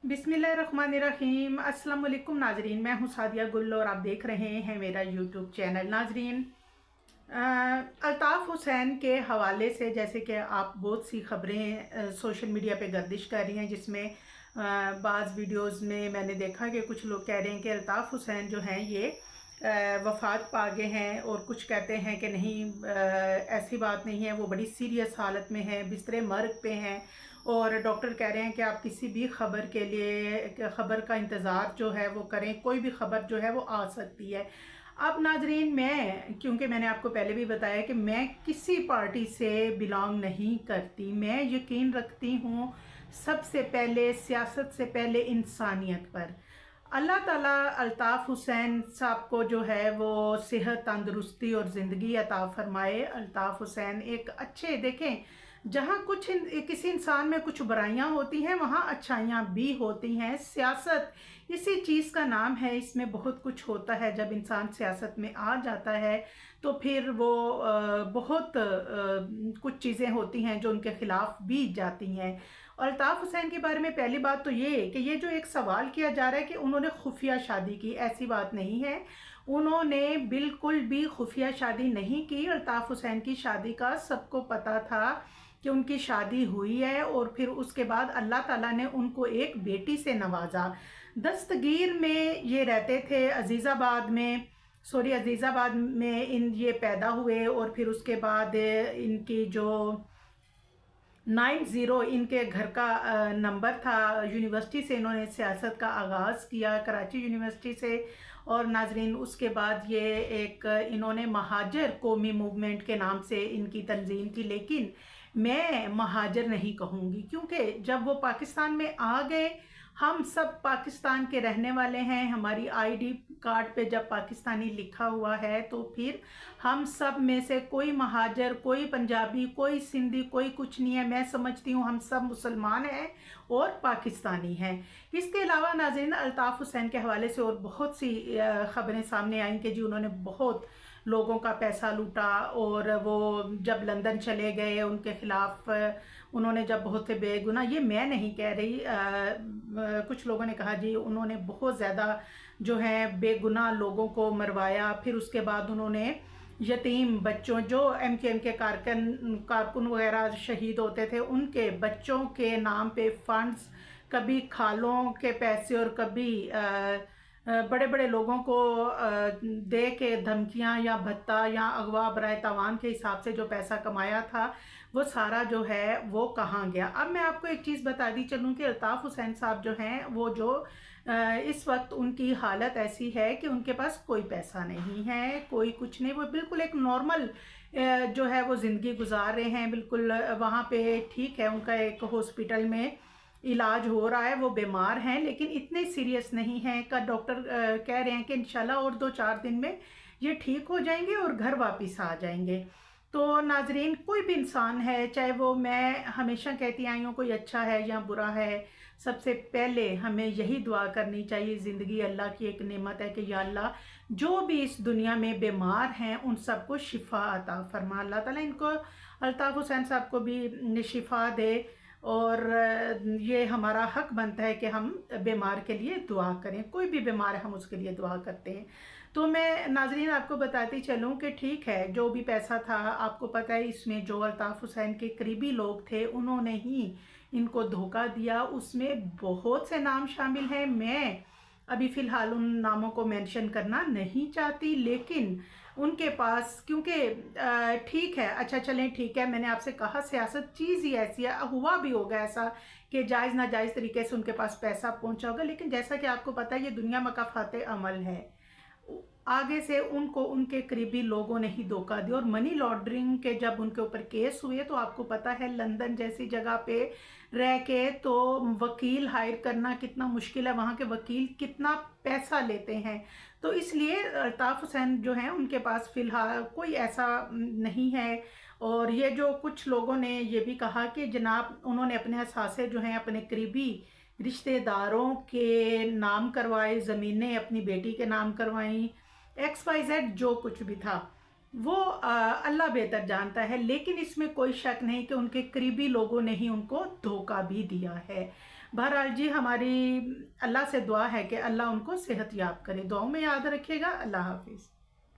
बिस्मिल्लाहिर्रहमानिर्रहीम। अस्सलाम वालेकुम नाजरीन, मैं हूँ सादिया गुल और आप देख रहे हैं मेरा यूट्यूब चैनल। नाजरीन, अल्ताफ़ हुसैन के हवाले से जैसे कि आप बहुत सी खबरें सोशल मीडिया पे गर्दिश कर रही हैं, जिसमें बाज़ वीडियोस में मैंने देखा कि कुछ लोग कह रहे हैं कि अल्ताफ़ हुसैन जो हैं ये वफ़ात पा गए हैं, और कुछ कहते हैं कि नहीं, ऐसी बात नहीं है, वो बड़ी सीरियस हालत में है, बिस्तरे मर्ग पे हैं, और डॉक्टर कह रहे हैं कि आप किसी भी खबर के लिए खबर का इंतज़ार जो है वो करें, कोई भी खबर जो है वो आ सकती है। अब नाजरीन, मैं क्योंकि मैंने आपको पहले भी बताया कि मैं किसी पार्टी से बिलोंग नहीं करती, मैं यकीन रखती हूँ सबसे पहले सियासत से पहले इंसानियत पर। अल्लाह ताला अल्ताफ़ हुसैन साहब को जो है वो सेहत, तंदुरुस्ती और ज़िंदगी अता फ़रमाए। अल्ताफ़ हुसैन एक अच्छे, देखें, जहाँ किसी इंसान में कुछ बुराइयां होती हैं वहाँ अच्छाइयाँ भी होती हैं। सियासत इसी चीज़ का नाम है, इसमें बहुत कुछ होता है। जब इंसान सियासत में आ जाता है तो फिर वो बहुत कुछ चीज़ें होती हैं जो उनके ख़िलाफ़ भी जाती हैं। और अल्ताफ़ हुसैन के बारे में पहली बात तो ये कि ये जो एक सवाल किया जा रहा है कि उन्होंने खुफिया शादी की, ऐसी बात नहीं है। उन्होंने बिल्कुल भी खुफिया शादी नहीं की। अल्ताफ़ हुसैन की शादी का सबको पता था कि उनकी शादी हुई है, और फिर उसके बाद अल्लाह ताला ने उनको एक बेटी से नवाजा। दस्तगीर में ये रहते थे, अजीज़ाबाद में ये पैदा हुए, और फिर उसके बाद इनकी जो 90 इनके घर का नंबर था। यूनिवर्सिटी से इन्होंने सियासत का आगाज़ किया, कराची यूनिवर्सिटी से। और नाजरीन, उसके बाद ये एक इन्होंने महाजर कौमी मूवमेंट के नाम से इनकी तंजीम थी, लेकिन मैं महाजर नहीं कहूँगी, क्योंकि जब वो पाकिस्तान में आ गए, हम सब पाकिस्तान के रहने वाले हैं, हमारी आईडी कार्ड पे जब पाकिस्तानी लिखा हुआ है तो फिर हम सब में से कोई महाजर, कोई पंजाबी, कोई सिंधी, कोई कुछ नहीं है। मैं समझती हूँ हम सब मुसलमान हैं और पाकिस्तानी हैं। इसके अलावा नाज़रीन, अल्ताफ़ हुसैन के हवाले से और बहुत सी खबरें सामने आई कि जी उन्होंने बहुत लोगों का पैसा लूटा, और वो जब लंदन चले गए उनके ख़िलाफ़ उन्होंने जब बहुत से बेगुनाह, ये मैं नहीं कह रही, कुछ लोगों ने कहा जी उन्होंने बहुत ज़्यादा जो है बेगुनाह लोगों को मरवाया। फिर उसके बाद उन्होंने यतीम बच्चों, जो MKM के कारकुन वगैरह शहीद होते थे, उनके बच्चों के नाम पे फंड्स, कभी खालों के पैसे और कभी बड़े बड़े लोगों को दे के धमकियां या भत्ता या अगवा बराए तावान के हिसाब से जो पैसा कमाया था, वो सारा जो है वो कहाँ गया। अब मैं आपको एक चीज़ बता दी चलूँ कि अल्ताफ़ हुसैन साहब जो हैं वो जो इस वक्त उनकी हालत ऐसी है कि उनके पास कोई पैसा नहीं है, कोई कुछ नहीं। वो बिल्कुल एक नॉर्मल जो है वो ज़िंदगी गुजार रहे हैं, बिल्कुल वहाँ पे ठीक है, उनका एक हॉस्पिटल में इलाज हो रहा है, वो बीमार हैं लेकिन इतने सीरियस नहीं हैं का डॉक्टर कह रहे हैं कि इंशाल्लाह और 2-4 दिन में ये ठीक हो जाएंगे और घर वापस आ जाएंगे। तो नाजरीन, कोई भी इंसान है, चाहे वो, मैं हमेशा कहती आई हूँ, कोई अच्छा है या बुरा है, सबसे पहले हमें यही दुआ करनी चाहिए। ज़िंदगी अल्लाह की एक नेमत है कि या अल्लाह, जो भी इस दुनिया में बीमार हैं उन सबको शिफा अता फरमा। अल्लाह ताला इनको, अल्ताफ़ हुसैन साहब को भी शिफा दे, और ये हमारा हक बनता है कि हम बीमार के लिए दुआ करें। कोई भी बीमार है हम उसके लिए दुआ करते हैं। तो मैं नाजरीन आपको बताती चलूँ कि ठीक है, जो भी पैसा था, आपको पता है इसमें जो अल्ताफ़ हुसैन के करीबी लोग थे उन्होंने ही इनको धोखा दिया। उसमें बहुत से नाम शामिल हैं, मैं अभी फ़िलहाल उन नामों को मेंशन करना नहीं चाहती, लेकिन उनके पास, क्योंकि ठीक है, अच्छा चलें, ठीक है, मैंने आपसे कहा सियासत चीज़ ही ऐसी है, हुआ भी होगा ऐसा कि जायज़ नाजायज़ तरीके से उनके पास पैसा पहुंचा होगा, लेकिन जैसा कि आपको पता है ये दुनिया मकाफ़ात अमल है। आगे से उनको उनके करीबी लोगों ने ही धोखा दिया, और मनी लॉन्ड्रिंग के जब उनके ऊपर केस हुए तो आपको पता है लंदन जैसी जगह पे रह के तो वकील हायर करना कितना मुश्किल है, वहाँ के वकील कितना पैसा लेते हैं। तो इसलिए अल्ताफ़ हुसैन जो हैं उनके पास फ़िलहाल कोई ऐसा नहीं है। और ये जो कुछ लोगों ने ये भी कहा कि जनाब उन्होंने अपने असासे जो हैं अपने करीबी रिश्तेदारों के नाम करवाए, ज़मीनें अपनी बेटी के नाम करवाई, XYZ जो कुछ भी था वो अल्लाह बेहतर जानता है, लेकिन इसमें कोई शक नहीं कि उनके करीबी लोगों ने ही उनको धोखा भी दिया है। بہرحال جی ہماری اللہ سے دعا ہے کہ اللہ ان کو صحت یاب کرے، دعاؤں میں یاد رکھیے گا۔ اللہ حافظ۔